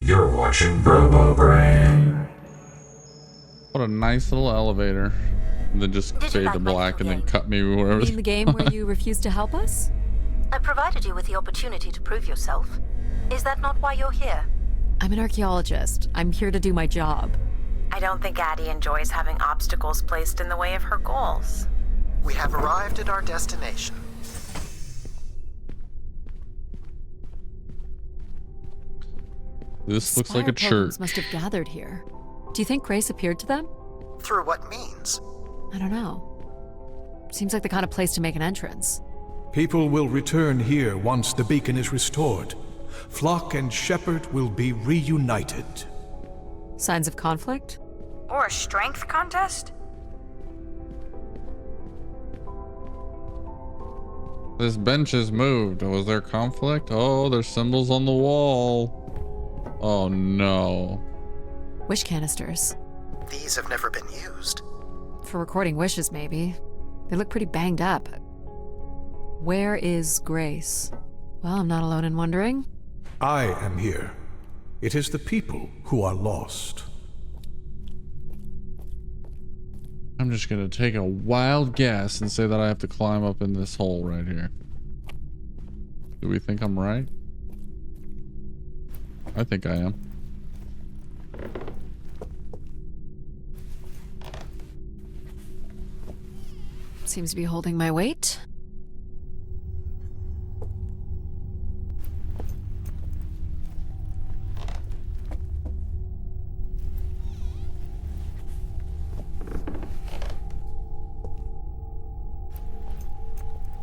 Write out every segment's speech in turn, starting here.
You're watching BroboBrain. What a nice little elevator. And then just fade to black and then cut me wherever. You mean the game where you refused to help us? I provided you with the opportunity to prove yourself. Is that not why you're here? I'm an archaeologist. I'm here to do my job. I don't think Addie enjoys having obstacles placed in the way of her goals. We have arrived at our destination. This looks like a pilgrims church. Must have gathered here. Do you think Grace appeared to them? Through what means? I don't know. Seems like the kind of place to make an entrance. People will return here once the beacon is restored. Flock and shepherd will be reunited. Signs of conflict? Or a strength contest? This bench is moved. Was there conflict? Oh, there's symbols on the wall. Oh no. Wish canisters. These have never been used. For recording wishes, maybe. They look pretty banged up. Where is Grace? Well, I'm not alone in wondering. I am here. It is the people who are lost. I'm just gonna take a wild guess and say that I have to climb up in this hole right here. Do we think I'm right? I think I am. Seems to be holding my weight.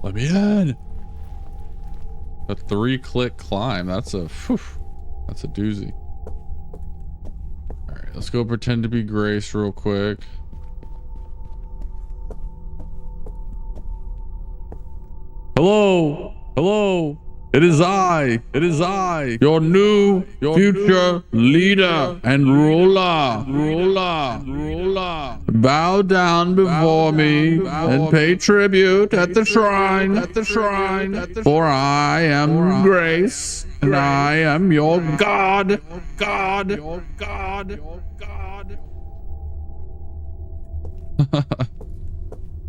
Let me in. A 3-click climb. That's a doozy. All right, let's go pretend to be Grace real quick. Hello, hello. It is I, your new, future leader and ruler. Bow down before me and pay tribute at the shrine, for I am Grace and I am your God.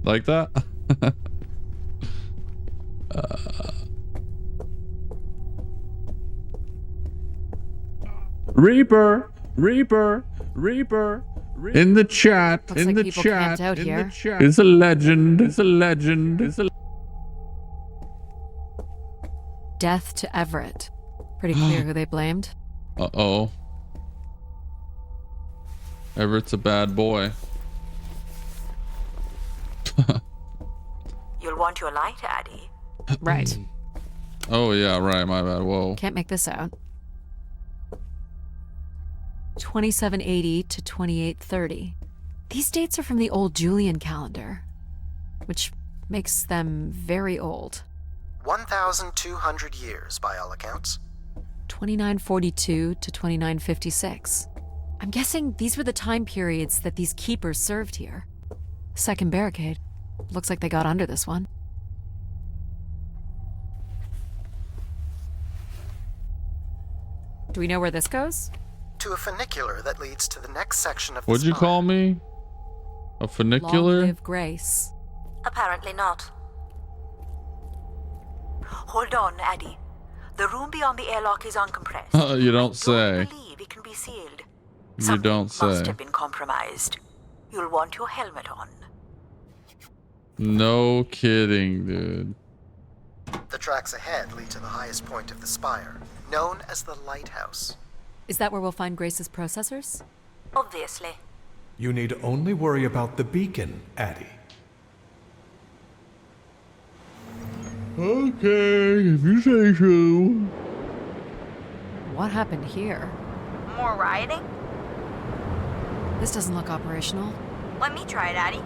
Like that? Reaper. In the chat, Looks like people camped out here. is a legend. Death to Everett. Pretty clear who they blamed. Uh-oh. Everett's a bad boy. You'll want your light, Addie. Right. Oh yeah, right, my bad. Whoa. Can't make this out. 2780 to 2830. These dates are from the old Julian calendar, which makes them very old. 1,200 years by all accounts. 2942 to 2956. I'm guessing these were the time periods that these keepers served here. Second barricade. Looks like they got under this one. Do we know where this goes? To a funicular that leads to the next section of the What'd you spire. call me? A funicular? Long live Grace. Apparently not. Hold on, Addie. The room beyond the airlock is uncompressed. You don't I say. don't believe it can be sealed. You Something don't say. must have been compromised. You'll want your helmet on. No kidding, dude. The tracks ahead lead to the highest point of the spire, known as the lighthouse. Is that where we'll find Grace's processors? Obviously. You need only worry about the beacon, Addie. Okay, if you say so. What happened here? More rioting? This doesn't look operational. Let me try it, Addie.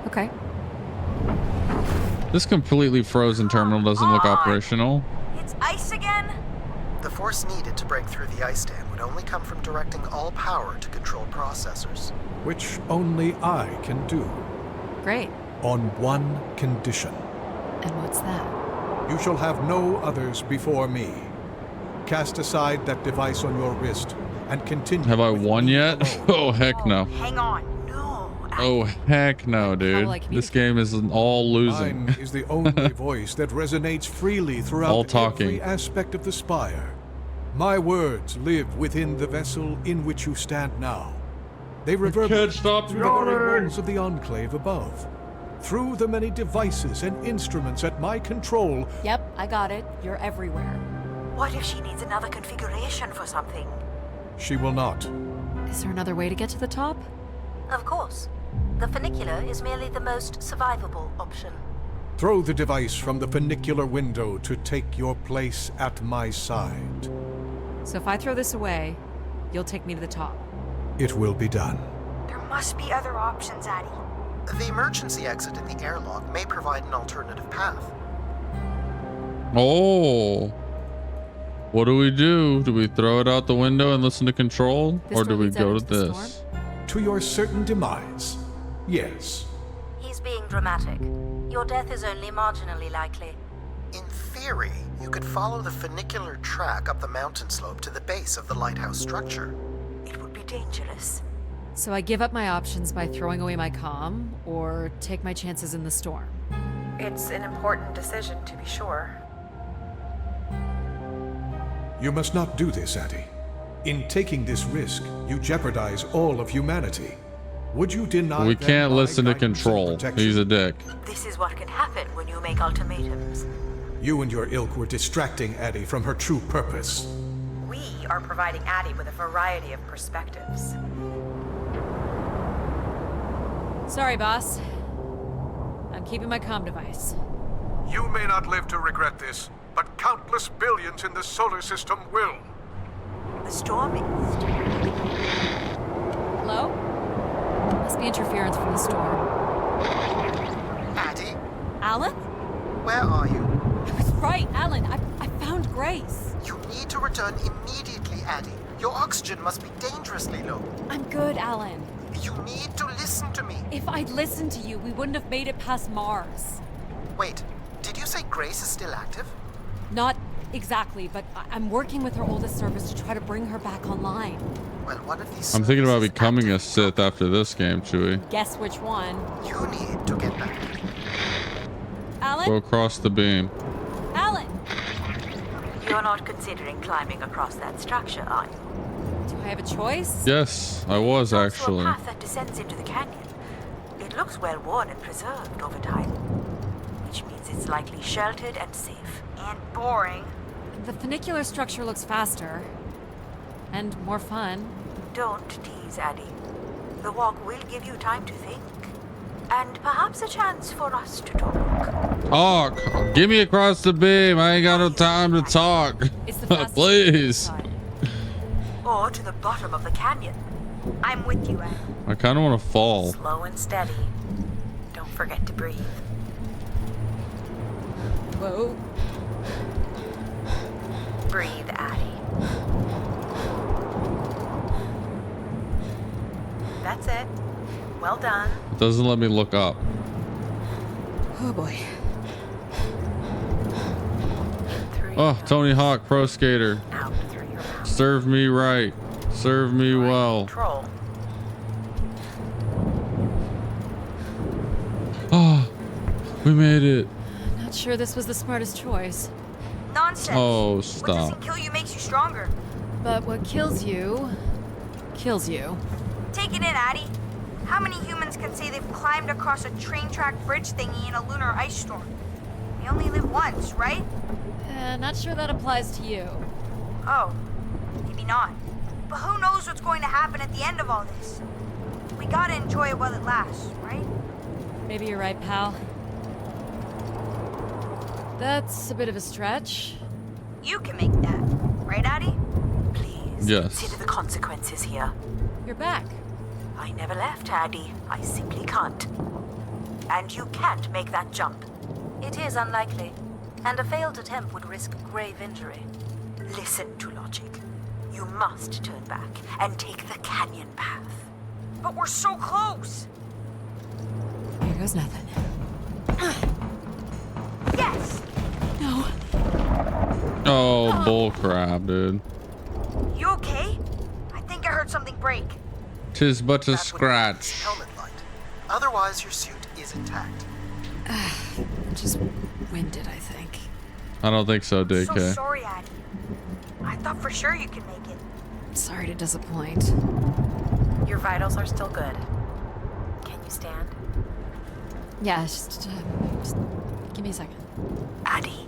Okay. This completely frozen terminal doesn't look operational. It's ice again? The force needed to break through the ice dam would only come from directing all power to control processors. Which only I can do. Great. On one condition. And what's that? You shall have no others before me. Cast aside that device on your wrist and continue. Have I with won me yet? alone. Oh, heck no. Hang on. No. Oh, heck no, dude. will I This game is all losing. Mine is the only voice that resonates freely All throughout talking. every aspect of the spire. My words live within the vessel in which you stand now. They reverberate stop through the very walls of the enclave above, through the many devices and instruments at my control. Yep, I got it. You're everywhere. What if she needs another configuration for something? She will not. Is there another way to get to the top? Of course. The funicular is merely the most survivable option. Throw the device from the funicular window to take your place at my side. So if I throw this away, you'll take me to the top. It will be done. There must be other options, Addie. The emergency exit in the airlock may provide an alternative path. Oh. What do we do? Do we throw it out the window and listen to control? This Or door do we leads go out to into the this? To your certain demise. Yes. He's being dramatic. Your death is only marginally likely. In theory, you could follow the funicular track up the mountain slope to the base of the lighthouse structure. It would be dangerous. So I give up my options by throwing away my comm, or take my chances in the storm. It's an important decision, to be sure. You must not do this, Addie. In taking this risk, you jeopardize all of humanity. Would you deny We them can't my listen to guidance and control. protection? He's a dick. This is what can happen when you make ultimatums. You and your ilk were distracting Addie from her true purpose. We are providing Addie with a variety of perspectives. Sorry, boss. I'm keeping my comm device. You may not live to regret this, but countless billions in the solar system will. The storm is... Hello? Must be interference from the storm. Addie, Alan? where are you? I was right, Alan. I found Grace. You need to return immediately, Addie. Your oxygen must be dangerously low. I'm good, Alan. You need to listen to me. If I'd listened to you, we wouldn't have made it past Mars. Wait, did you say Grace is still active? Not exactly, but I'm working with her oldest service to try to bring her back online. Well, one of these I'm thinking about services becoming a active. Sith after this game, Chewie. Guess which one? You need to get back. Alan? Go across the beam. Alan! You're not considering climbing across that structure, are you? Do I have a choice? Yes, I was It's also actually. a path that descends into the canyon. It looks well worn and preserved over time, which means it's likely sheltered and safe. And boring. The funicular structure looks faster. And more fun. Don't tease, Addie. The walk will give you time to think. And perhaps a chance for us to talk. Talk. Get me across the beam. I ain't got no time to talk. It's the fastest Please. side. Or to the bottom of the canyon. I'm with you, Addie. I kind of want to fall. Slow and steady. Don't forget to breathe. Whoa. Breathe, Addie. That's it. Well done. It doesn't let me look up. Oh boy. Through Oh, your Tony Hawk, pro skater. nose, out through your mouth. Serve me right. Serve me well. Control. Oh, we made it. Not sure this was the smartest choice. Nonsense. Oh, What stop. doesn't kill you makes you stronger. But what kills you, kills you. Take it in, Addie. How many humans can say they've climbed across a train track bridge thingy in a lunar ice storm? We only live once, right? Not sure that applies to you. Oh, maybe not. But who knows what's going to happen at the end of all this? We gotta enjoy it while it lasts, right? Maybe you're right, pal. That's a bit of a stretch. You can make that, right, Addie? Please Yes. consider the consequences here. You're back. I never left, Addie. I simply can't. And you can't make that jump. It is unlikely, and a failed attempt would risk grave injury. Listen to logic. You must turn back and take the canyon path. But we're so close! Here goes nothing. Yes! No. Oh, bull crap, dude. You okay? I something break. Tis but a That would be scratch. its helmet light. Otherwise, your suit is intact. I'm just winded, I think. I don't think so, So DK. sorry, Addie. I thought for sure you could make it. Sorry to disappoint. Your vitals are still good. Can you stand? Yeah, just give me a second. Addie,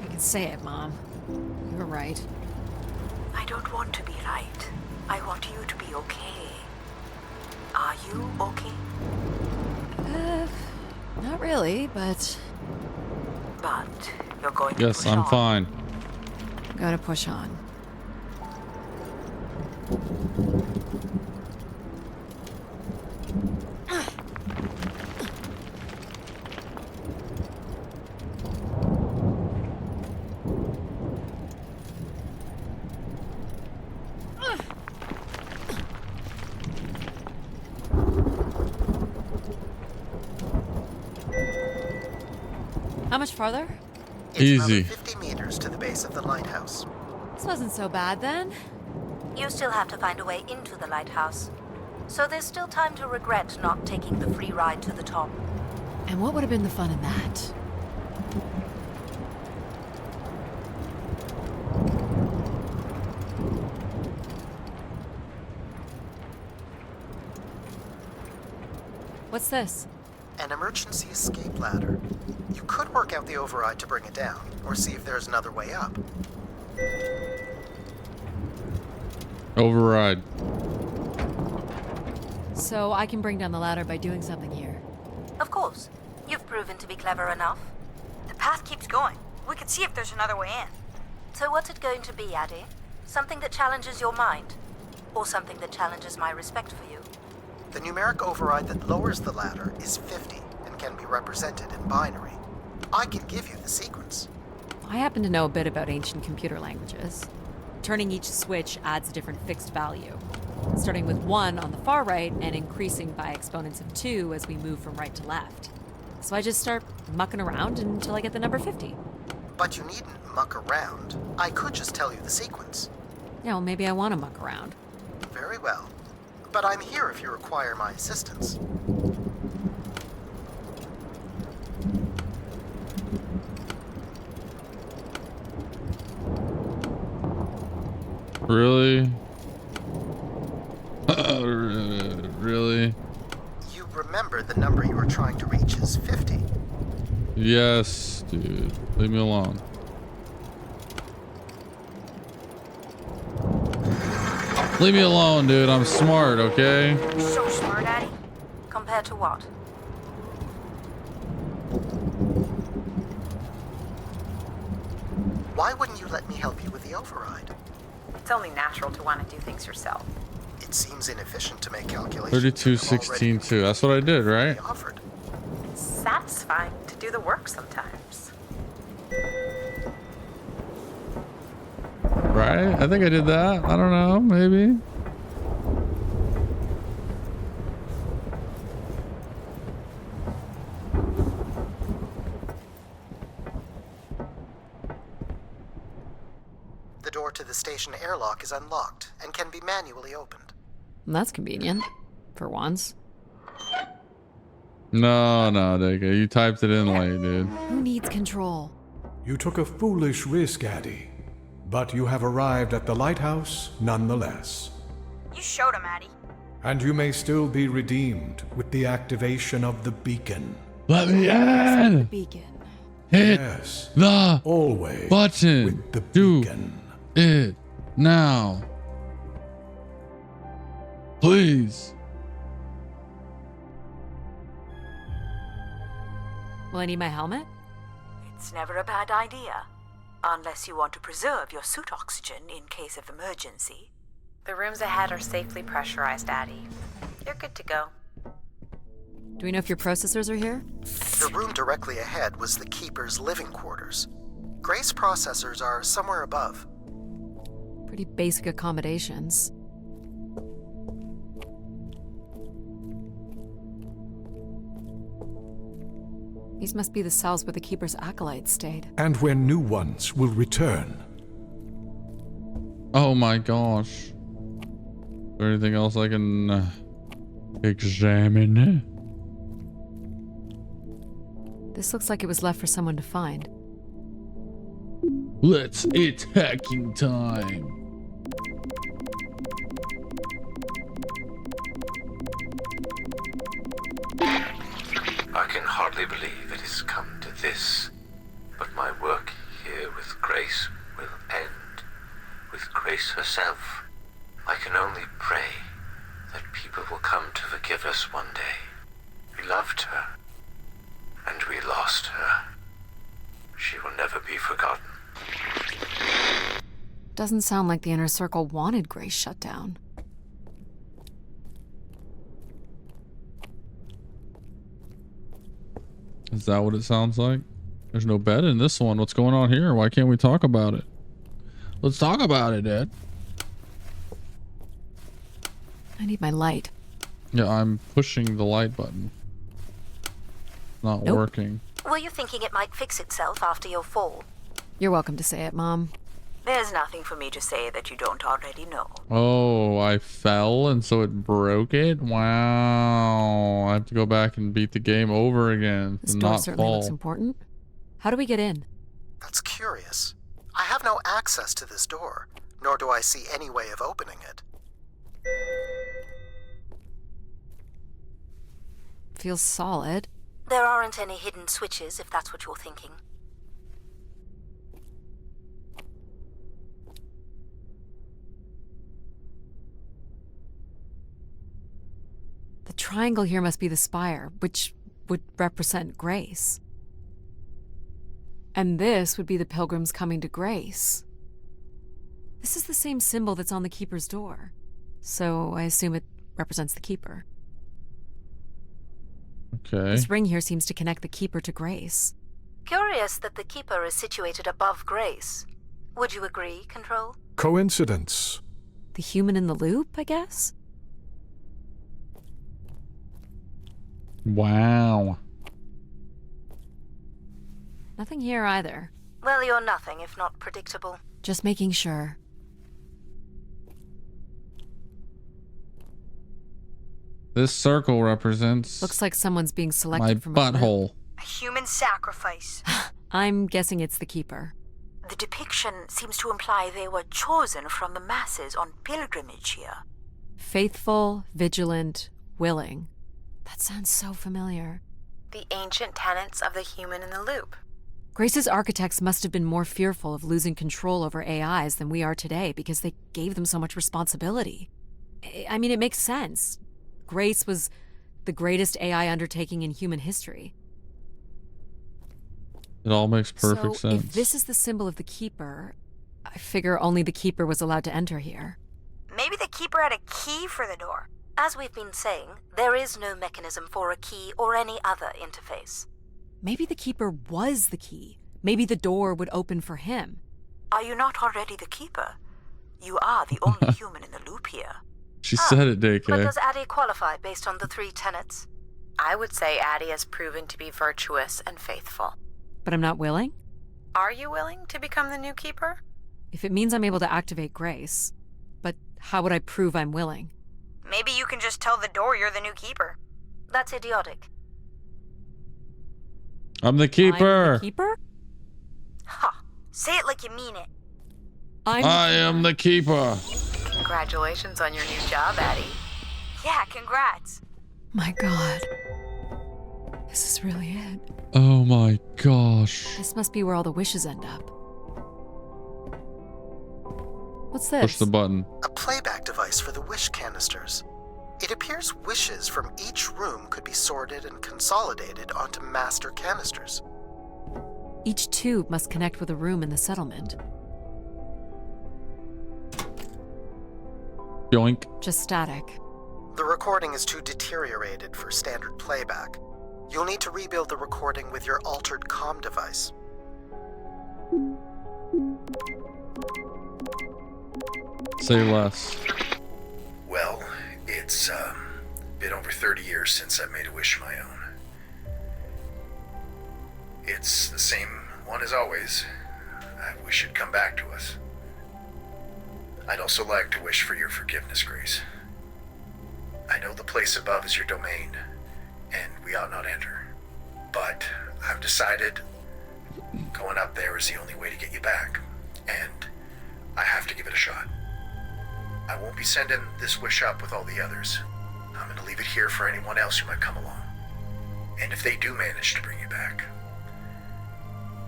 I can say it, Mom. You were right. I don't want to be right. I want you to be okay. Are you okay? Not really, but But you're going to Yes, push I'm on. fine. I'm gonna push on. How much farther? It's Easy. another 50 meters to the base of the lighthouse. This wasn't so bad then. You still have to find a way into the lighthouse. So there's still time to regret not taking the free ride to the top. And what would have been the fun in that? What's this? An emergency escape ladder. You could work out the override to bring it down, or see if there's another way up. Override. So I can bring down the ladder by doing something here. Of course. You've proven to be clever enough. The path keeps going. We could see if there's another way in. So what's it going to be, Addie? Something that challenges your mind? Or something that challenges my respect for you? The numeric override that lowers the ladder is 50 and can be represented in binary. I can give you the sequence. I happen to know a bit about ancient computer languages. Turning each switch adds a different fixed value, starting with 1 on the far right and increasing by exponents of 2 as we move from right to left. So I just start mucking around until I get the number 50. But you needn't muck around. I could just tell you the sequence. Yeah, well, maybe I want to muck around. Very well. But I'm here if you require my assistance. Really? Really? You remember the number you were trying to reach is 50. Yes, dude. Leave me alone. Leave me alone, dude. I'm smart, okay? You're so smart, Addie. Compared to what? Why wouldn't you let me help you with the override? It's only natural to want to do things yourself. It seems inefficient to make calculations. 32, when I'm already 16, 2. That's what I did, right? offered. It's satisfying to do the work sometimes. Right? I think I did that. I don't know. Maybe. The door to the station airlock is unlocked and can be manually opened. That's convenient. For once. No, DK. You typed it in late, dude. Who needs control? You took a foolish risk, Addie. But you have arrived at the lighthouse nonetheless. You showed him, Addie. And you may still be redeemed with the activation of the beacon. Let me in! Beacon. Hit Yes, the always button. with the Do beacon. it now. Please. Will I need my helmet? It's never a bad idea. Unless you want to preserve your suit oxygen in case of emergency. The rooms ahead are safely pressurized, Addie. You're good to go. Do we know if your processors are here? The room directly ahead was the Keeper's living quarters. Grace processors are somewhere above. Pretty basic accommodations. These must be the cells where the Keeper's acolytes stayed. And where new ones will return. Oh my gosh. there anything else I can examine? This looks like it was left for someone to find. It's hacking time. I can hardly believe it has come to this, but my work here with Grace will end. With Grace herself. I can only pray that people will come to forgive us one day. We loved her, and we lost her. She will never be forgotten. Doesn't sound like the inner circle wanted Grace shut down. Is that what it sounds like? There's no bed in this one. What's going on here? Why can't we talk about it? Let's talk about it, Ed. I need my light. Yeah, I'm pushing the light button. Not Nope. working. Were you thinking it might fix itself after your fall? You're welcome to say it, Mom. There's nothing for me to say that you don't already know. Oh, I fell and so it broke it? Wow. I have to go back and beat the game over again. This And door not certainly looks fall. important. How do we get in? That's curious. I have no access to this door, nor do I see any way of opening it. Feels solid. There aren't any hidden switches, if that's what you're thinking. The triangle here must be the spire, which would represent Grace. And this would be the pilgrims coming to Grace. This is the same symbol that's on the Keeper's door. So I assume it represents the Keeper. Okay. This ring here seems to connect the Keeper to Grace. Curious that the Keeper is situated above Grace. Would you agree, Control? Coincidence. The human in the loop, I guess? Wow. Nothing here either. Well, you're nothing if not predictable. Just making sure. This circle represents Looks like someone's being my selected from a group. butthole. A human sacrifice. I'm guessing it's the Keeper. The depiction seems to imply they were chosen from the masses on pilgrimage here. Faithful, vigilant, willing. That sounds so familiar. The ancient tenets of the human in the loop. Grace's architects must have been more fearful of losing control over AIs than we are today because they gave them so much responsibility. I mean, it makes sense. Grace was the greatest AI undertaking in human history. It all makes perfect So sense. if this is the symbol of the Keeper, I figure only the Keeper was allowed to enter here. Maybe the Keeper had a key for the door. As we've been saying, there is no mechanism for a key or any other interface. Maybe the Keeper was the key. Maybe the door would open for him. Are you not already the Keeper? You are the only human in the loop here. She said it, But DK. does Addie qualify based on the 3 tenets? I would say Addie has proven to be virtuous and faithful. But I'm not willing? Are you willing to become the new keeper? If it means I'm able to activate Grace. But how would I prove I'm willing? Maybe you can just tell the door you're the new Keeper. That's idiotic. I'm the keeper. I'm the Keeper? Ha! Say it like you mean it. I am the keeper. Congratulations on your new job, Addie. Yeah, congrats. My God. This is really it. Oh my gosh. This must be where all the wishes end up. What's this? Push the button. A playback device for the wish canisters. It appears wishes from each room could be sorted and consolidated onto master canisters. Each tube must connect with a room in the settlement. Yoink. Just static. The recording is too deteriorated for standard playback. You'll need to rebuild the recording with your altered comm device. Say less. Well, it's been over 30 years since I made a wish of my own. It's the same one as always. I wish it'd come back to us. I'd also like to wish for your forgiveness, Grace. place above is your domain, and we ought not enter. But I've decided going up there is the only way to get you back, and I have to give it a shot. I won't be sending this wish up with all the others. I'm gonna leave it here for anyone else who might come along. And if they do manage to bring you back,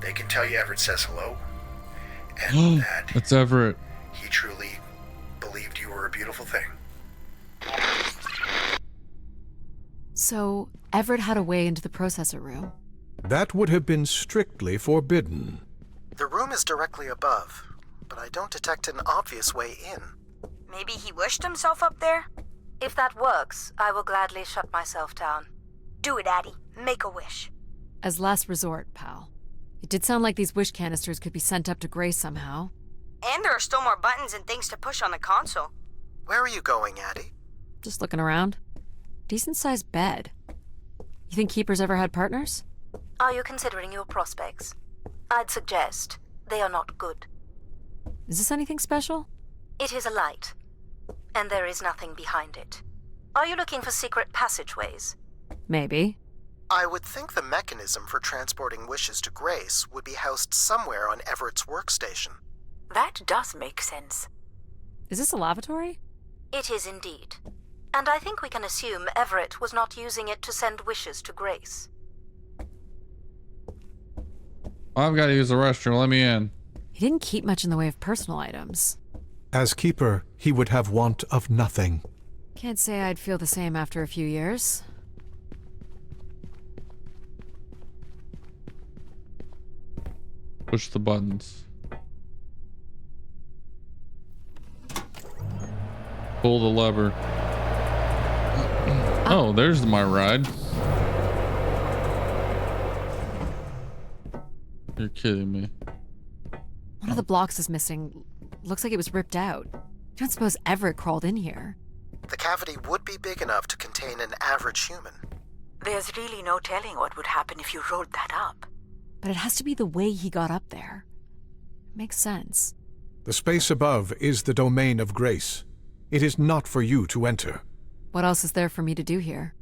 they can tell you Everett says hello, and that That's Everett. he truly believed you were a beautiful thing. So, Everett had a way into the processor room. That would have been strictly forbidden. The room is directly above, but I don't detect an obvious way in. Maybe he wished himself up there? If that works, I will gladly shut myself down. Do it, Addie. Make a wish. As last resort, pal. It did sound like these wish canisters could be sent up to Grace somehow. And there are still more buttons and things to push on the console. Where are you going, Addie? Just looking around. Decent-sized bed. You think Keepers ever had partners? Are you considering your prospects? I'd suggest they are not good. Is this anything special? It is a light, and there is nothing behind it. Are you looking for secret passageways? Maybe. I would think the mechanism for transporting wishes to Grace would be housed somewhere on Everett's workstation. That does make sense. Is this a lavatory? It is indeed. And I think we can assume Everett was not using it to send wishes to Grace. I've got to use the restroom. Let me in. He didn't keep much in the way of personal items. As keeper, he would have want of nothing. Can't say I'd feel the same after a few years. Push the buttons. Pull the lever. Oh, there's my ride. You're kidding me. One of the blocks is missing. Looks like it was ripped out. You don't suppose Everett crawled in here? The cavity would be big enough to contain an average human. There's really no telling what would happen if you rolled that up. But it has to be the way he got up there. It makes sense. The space above is the domain of Grace. It is not for you to enter. What else is there for me to do here?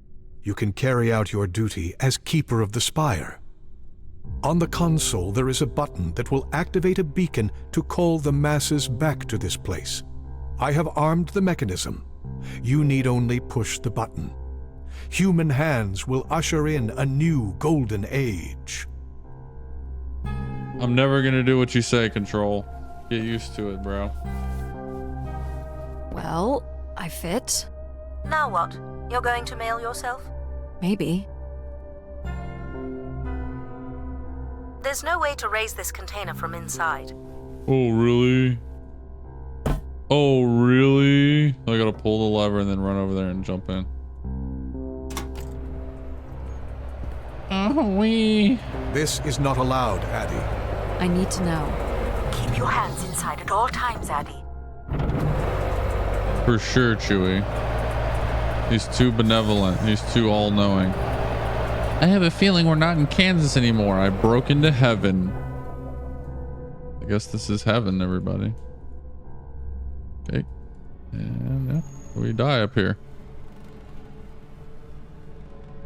You can carry out your duty as Keeper of the Spire. On the console, there is a button that will activate a beacon to call the masses back to this place. I have armed the mechanism. You need only push the button. Human hands will usher in a new golden age. I'm never gonna do what you say, Control. Get used to it, bro. Well, I fit. Now what? You're going to mail yourself? Maybe. There's no way to raise this container from inside. Oh, really? Oh, really? I gotta pull the lever and then run over there and jump in. Oh, wee. This is not allowed, Addie. I need to know. Keep your hands inside at all times, Addie. For sure, Chewie. He's too benevolent. He's too all-knowing. I have a feeling we're not in Kansas anymore. I broke into heaven. I guess this is heaven, everybody. Okay. And yeah, we die up here.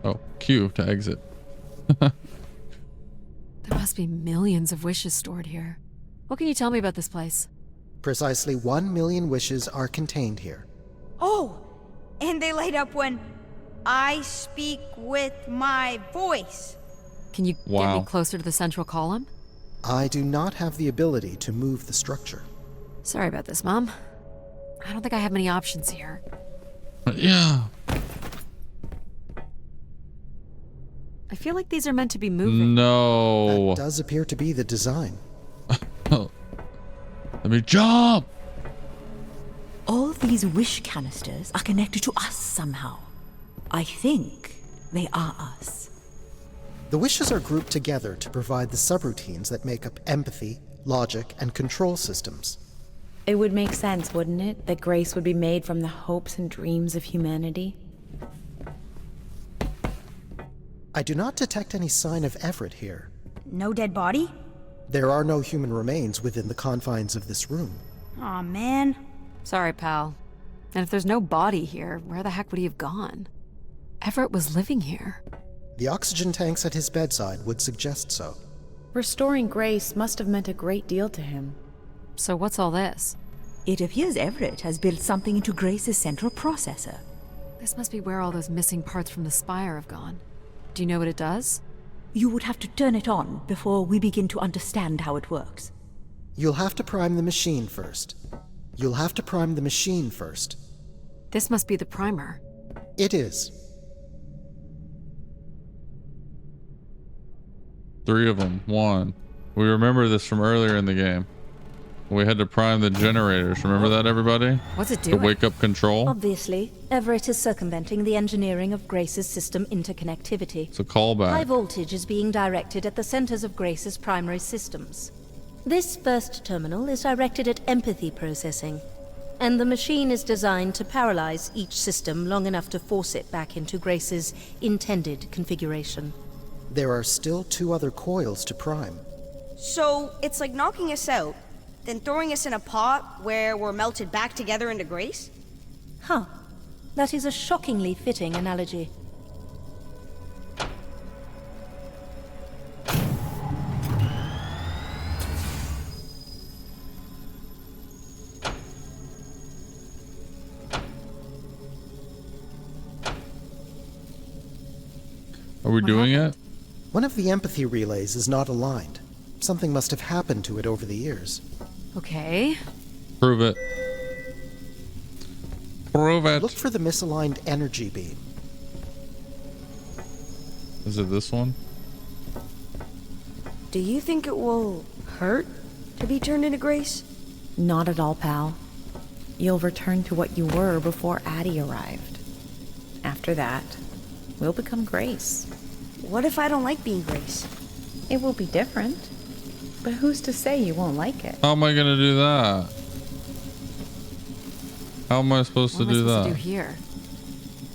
Oh, Q to exit. There must be millions of wishes stored here. What can you tell me about this place? Precisely 1 million wishes are contained here. Oh, and they light up when I speak with my voice. Can you get Wow. me closer to the central column? I do not have the ability to move the structure. Sorry about this, Mom. I don't think I have many options here. Yeah. I feel like these are meant to be moving. No. That does appear to be the design. Let me jump. All these wish canisters are connected to us somehow. I think they are us. The wishes are grouped together to provide the subroutines that make up empathy, logic, and control systems. It would make sense, wouldn't it, that Grace would be made from the hopes and dreams of humanity? I do not detect any sign of Everett here. No dead body? There are no human remains within the confines of this room. Aw, man. Sorry, pal. And if there's no body here, where the heck would he have gone? Everett was living here. The oxygen tanks at his bedside would suggest so. Restoring Grace must have meant a great deal to him. So what's all this? It appears Everett has built something into Grace's central processor. This must be where all those missing parts from the spire have gone. Do you know what it does? You would have to turn it on before we begin to understand how it works. You'll have to prime the machine first. This must be the primer. It is. 3 of them. 1. We remember this from earlier in the game. We had to prime the generators. Remember that, everybody? What's it To doing? wake up control. Obviously, Everett is circumventing the engineering of Grace's system interconnectivity. It's a callback. High voltage is being directed at the centers of Grace's primary systems. This first terminal is directed at empathy processing, and the machine is designed to paralyze each system long enough to force it back into Grace's intended configuration. There are still 2 other coils to prime. So it's like knocking us out, then throwing us in a pot where we're melted back together into Grace? Huh. That is a shockingly fitting analogy. Are we doing it? One of the empathy relays is not aligned. Something must have happened to it over the years. Okay. Prove it. Prove it. Look for the misaligned energy beam. Is it this one? Do you think it will hurt to be turned into Grace? Not at all, pal. You'll return to what you were before Addie arrived. After that, we'll become Grace. What if I don't like being Grace? It will be different. But who's to say you won't like it? How am I gonna do that? How am I supposed What to am I do supposed that? to do here?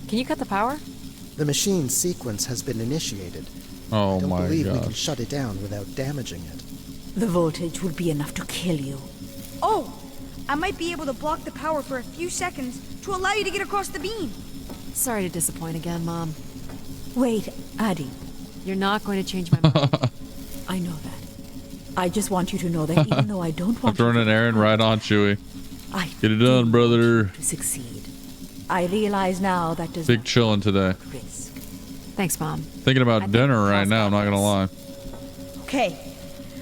Can you cut the power? The machine's sequence has been initiated. Oh I don't my believe we can gosh. shut it down without damaging it. The voltage would be enough to kill you. Oh! I might be able to block the power for a few seconds to allow you to get across the beam. Sorry to disappoint again, Mom. Wait, Addie. You're not going to change my mind. I know that. I just want you to know that even though I don't I'm want throwing you an to errand right on Chewie. I Get it do done, want brother. you to succeed. I realize now that does Big not chillin' today. risk. Thanks, Mom. Thinking about think dinner Paul's right now, I'm not gonna lie. Okay.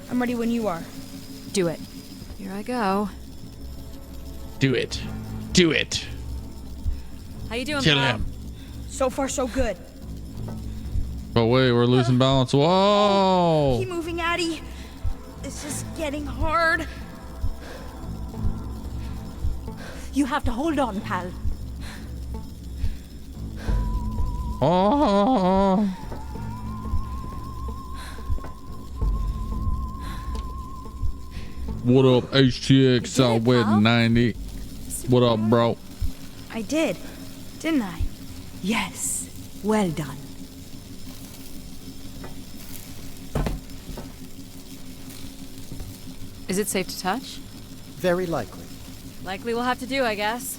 I'm ready when you are. Do it. Here I go. Do it. Do it. How you doing, Kill pal? him. So far, so good. But wait, we're losing balance. Whoa! Keep moving, Addie. This is getting hard. You have to hold on, pal. Oh! What up, HTX Southwest 90? What up, bro? I did, didn't I? Yes. Well done. Is it safe to touch? Very likely. Likely we'll have to do, I guess.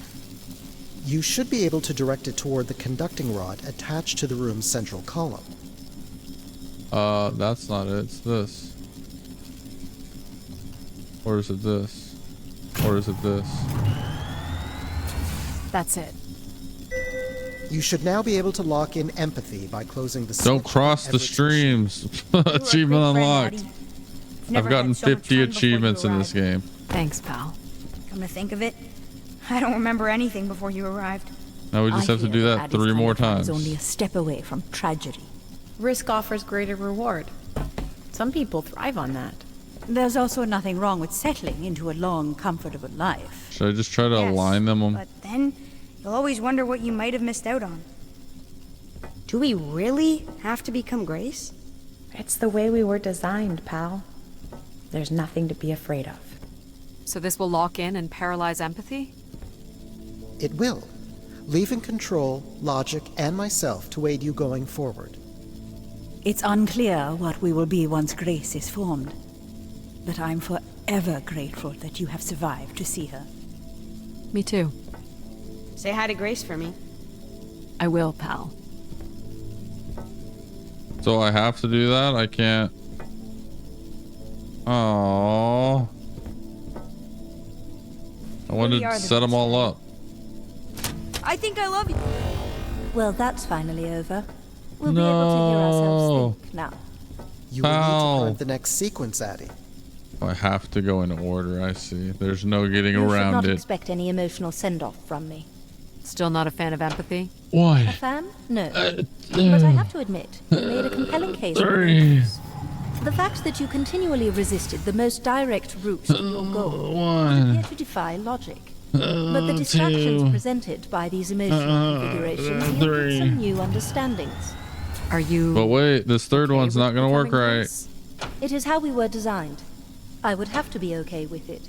You should be able to direct it toward the conducting rod attached to the room's central column. That's not it. It's this. Or is it this? Or is it this? That's it. You should now be able to lock in empathy by closing the switch. Don't cross on the Everett's streams. You are a great Achievement friend, unlocked. Addie. I've Never gotten had so much 50 fun before you achievements in this arrived. game. Thanks, pal. Come to think of it, I don't remember anything before you arrived. Now we just I have to hear do that Addie's 3 kind more of fun times. is only a step away from tragedy. Risk offers greater reward. Some people thrive on that. There's also nothing wrong with settling into a long, comfortable life. Should I just try to Yes, align them? But then, you'll always wonder what you might have missed out on. Do we really have to become Grace? It's the way we were designed, pal. There's nothing to be afraid of. So this will lock in and paralyze empathy? It will, leaving control, logic, and myself to aid you going forward. It's unclear what we will be once Grace is formed. But I'm forever grateful that you have survived to see her. Me too. Say hi to Grace for me. I will, pal. So I have to do that? I can't. Oh. I wanted to set them all up. I think I love you. Well, that's finally over. We'll be able to hear ourselves think now. You will need to Ow. climb the next sequence, Addie. I have to go in order. I see. There's no getting You should around not it. expect any emotional send-off from me. Still not a fan of empathy? A Why? fan? No. But I have to admit, you made a compelling case for Three. it. The fact that you continually resisted the most direct route to your goal would appear to defy logic. But the distractions presented by these emotional configurations yielded some new understandings. Are you... But wait, this third okay one's with not gonna work becoming right. Grace? It is how we were designed. I would have to be okay with it.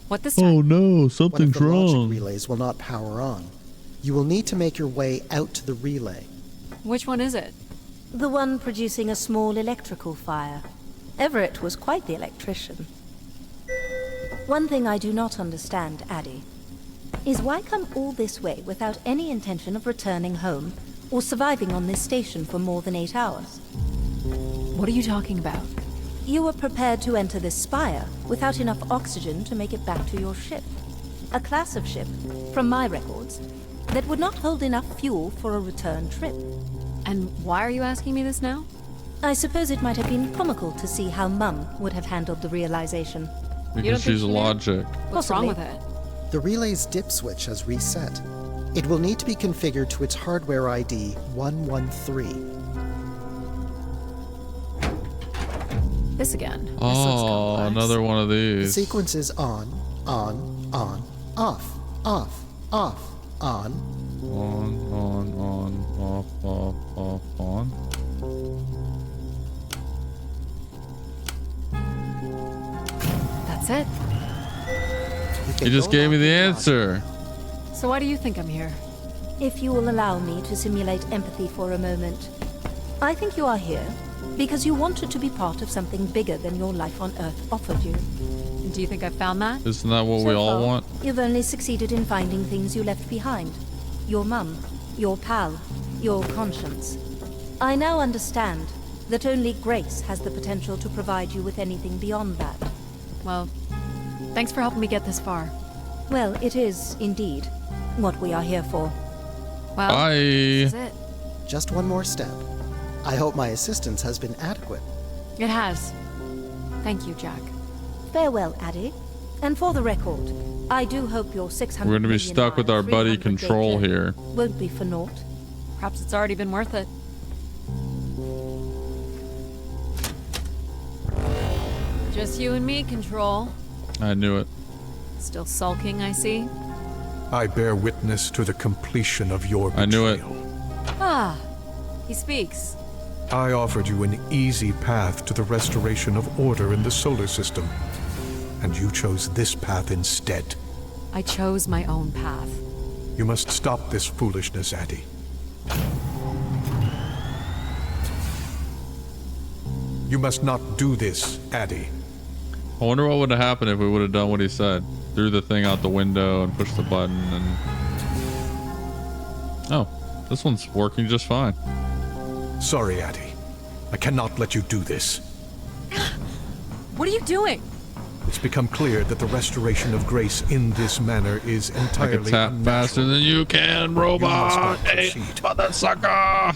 What this time? Oh no, One of something's the logic wrong. relays will not power on. You will need to make your way out to the relay. Which one is it? The one producing a small electrical fire. Everett was quite the electrician. One thing I do not understand, Addie, is why come all this way without any intention of returning home or surviving on this station for more than 8 hours? What are you talking about? You were prepared to enter this spire without enough oxygen to make it back to your ship. A class of ship, from my records, that would not hold enough fuel for a return trip. And why are you asking me this now? I suppose it might have been comical to see how Mum would have handled the realization. Because think she's she did? logic. What's Possibly. wrong with it? The relay's dip switch has reset. It will need to be configured to its hardware ID 113. This again. This looks Oh, complex. another one of The these. sequence is on, off, off, on. On, off, on. That's it. You just gave me the answer. So why do you think I'm here? If you will allow me to simulate empathy for a moment, I think you are here because you wanted to be part of something bigger than your life on Earth offered you. Do you think I found that? Isn't that what So we all far, want? You've only succeeded in finding things you left behind. Your mum, your pal, your conscience. I now understand that only Grace has the potential to provide you with anything beyond that. Well, thanks for helping me get this far. Well, it is, indeed, what we are here for. Well, Bye. this is it. Just one more step. I hope my assistance has been adequate. It has. Thank you, Jack. Farewell, Addie. And for the record, I do hope your 600 We're gonna be million stuck with mile, our buddy 300-day Control journey here. Won't be for naught. Perhaps it's already been worth it. Just you and me, Control. I knew it. Still sulking, I see. I bear witness to the completion of your betrayal. I knew it. Ah, he speaks. I offered you an easy path to the restoration of order in the solar system, and you chose this path instead. I chose my own path. You must stop this foolishness, Addie. You must not do this, Addie. I wonder what would have happened if we would have done what he said. Threw the thing out the window and pushed the button and... Oh, this one's working just fine. Sorry, Addie. I cannot let you do this. What are you doing? It's become clear that the restoration of Grace in this manner is I entirely can tap unnatural. faster than you can, You robot! must not Hey, proceed. mother sucker!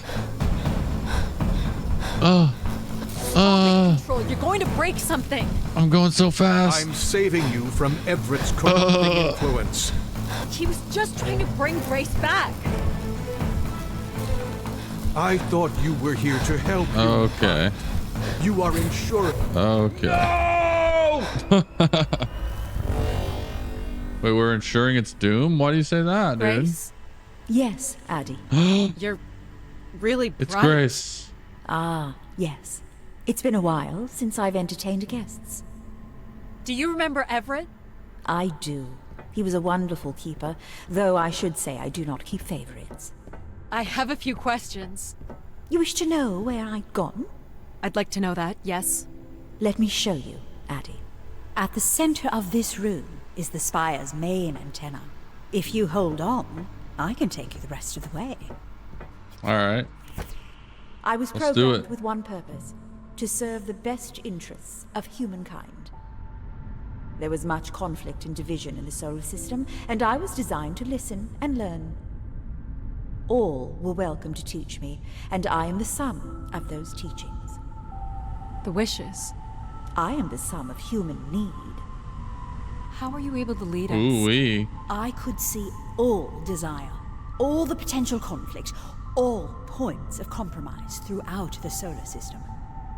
Control, you're going to break something. I'm going so fast. I'm saving you from Everett's corrupting influence. He was just trying to bring Grace back. I thought you were here to help you. Okay. You are insured. Okay. Wait, we're ensuring its doom? Why do you say that, dude? Grace, Yes, Addie. you're really It's bright. Grace. Ah, yes. It's been a while since I've entertained guests. Do you remember Everett? I do. He was a wonderful keeper, though I should say I do not keep favorites. I have a few questions. You wish to know where I'd gone? I'd like to know that, yes. Let me show you, Addie. At the center of this room is the spire's main antenna. If you hold on, I can take you the rest of the way. All right. I was Let's do programmed it. with one purpose, to serve the best interests of humankind. There was much conflict and division in the solar system, and I was designed to listen and learn. All were welcome to teach me, and I am the sum of those teachings. The wishes. I am the sum of human need. How are you able to lead us? Ooh-wee. I could see all desire, all the potential conflict, all points of compromise throughout the solar system.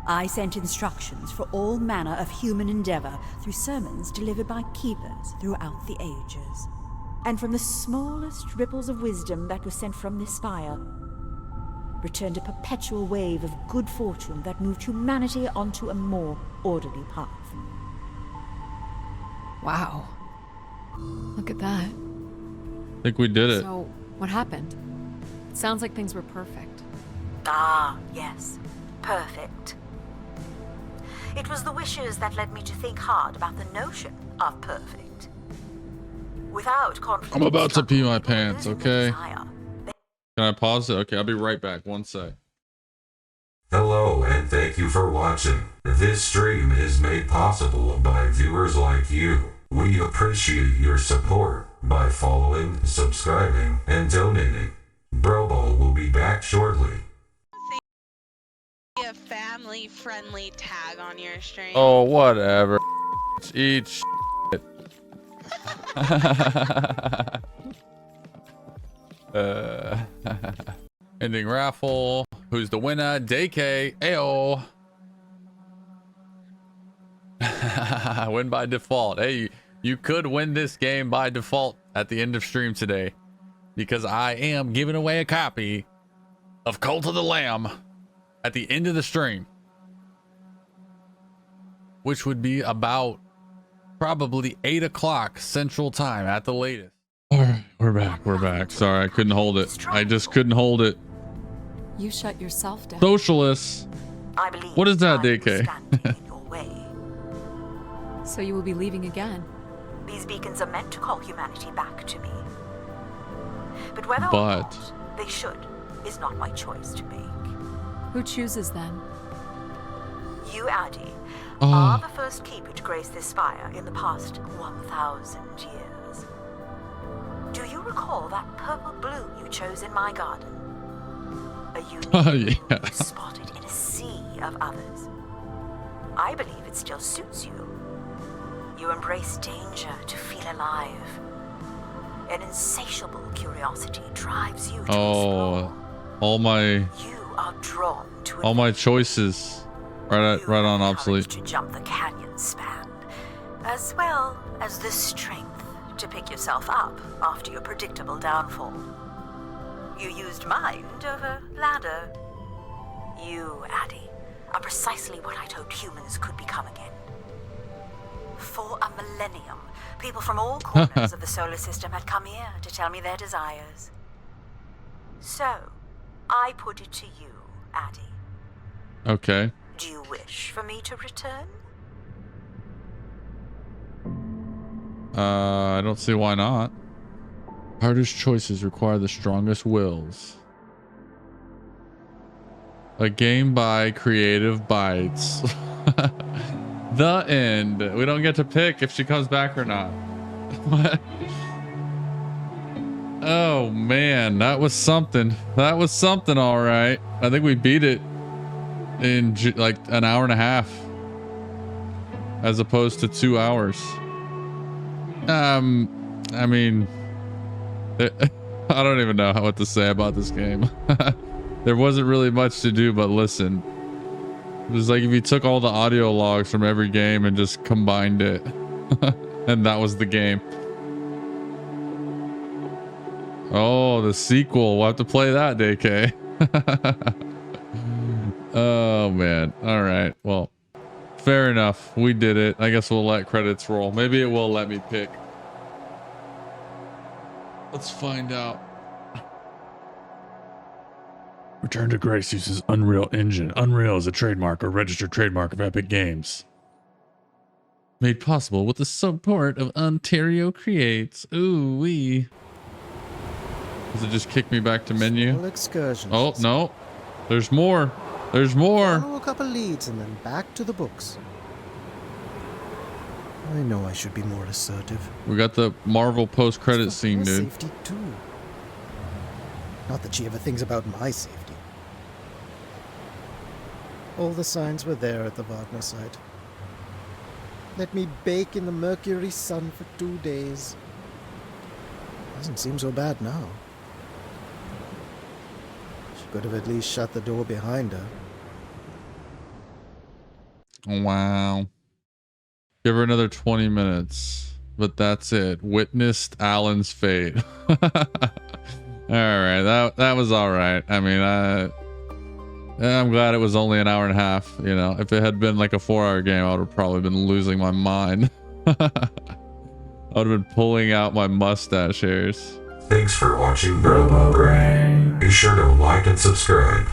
I sent instructions for all manner of human endeavor through sermons delivered by keepers throughout the ages. And from the smallest ripples of wisdom that were sent from this spire, returned a perpetual wave of good fortune that moved humanity onto a more orderly path. Wow. Look at that. I think we did it. So, what happened? It sounds like things were perfect. Ah, yes. Perfect. It was the wishes that led me to think hard about the notion of perfect. Without conflict, I'm about to pee my pants, losing the okay? desire, Can I pause it? Okay, I'll be right back. One sec. Hello and thank you for watching. This stream is made possible by viewers like you. We appreciate your support by following, subscribing, and donating. Brobo will be back shortly. A family-friendly tag on your stream. Oh, whatever. Eat shit. Ending raffle. Who's the winner? DK. Ayo. Win by default. Hey, you could win this game by default at the end of stream today, because I am giving away a copy of Cult of the Lamb at the end of the stream, which would be about probably 8 o'clock Central Time at the latest. All right, we're back. We're back. Sorry, I couldn't hold it. I just couldn't hold it. You shut yourself down. Socialists. I believe What is that, time will DK? stand in your way. So you will be leaving again. These beacons are meant to call humanity back to me. But whether or But not they should is not my choice to make. Who chooses then? You, Addy, Oh. are the first keeper to grace this spire in the past 1,000 years. Do you recall that purple bloom you chose in my garden? A unique yeah. bloom spotted in a sea of others. I believe it still suits you. You embrace danger to feel alive. An insatiable curiosity drives you to explore. all my You are drawn to all my choices right on obsolete. to jump the canyon span, as well as the strength to pick yourself up after your predictable downfall. You used mind over ladder. You, Addy, are precisely what I'd hoped humans could become again. For a millennium, people from all corners of the solar system had come here to tell me their desires. So, I put it to you, Addy. Okay. Do you wish for me to return? I don't see why not. Hardest choices require the strongest wills. A game by Creative Bites. The end. We don't get to pick if she comes back or not. What? Oh man, that was something. That was something, all right. I think we beat it in like an hour and a half, as opposed to 2 hours. I mean, I don't even know what to say about this game. There wasn't really much to do but listen. It was like if you took all the audio logs from every game and just combined it, and that was the game. Oh, the sequel. We'll have to play that, DK. Oh man. All right. Well, fair enough. We did it. I guess we'll let credits roll. Maybe it will let me pick. Let's find out. Return to Grace uses Unreal Engine. Unreal is a trademark or registered trademark of Epic Games. Made possible with the support of Ontario Creates. Ooh wee. Does it just kick me back to menu? Small excursion. Oh no, there's more. There's more. Follow a couple leads and then back to the books. I know I should be more assertive. We got the Marvel post-credit scene, Her dude. safety too. Not that she ever thinks about my safety. All the signs were there at the Wagner site. Let me bake in the Mercury sun for 2 days. Doesn't seem so bad now. She could have at least shut the door behind her. Wow. Give her another 20 minutes. But that's it. Witnessed Alan's fate. Alright, that was alright. I mean, I'm glad it was only an hour and a half. You know, if it had been like a 4-hour game, I would have probably been losing my mind. I would have been pulling out my mustache hairs. Thanks for watching BroboBrain. Be sure to like and subscribe.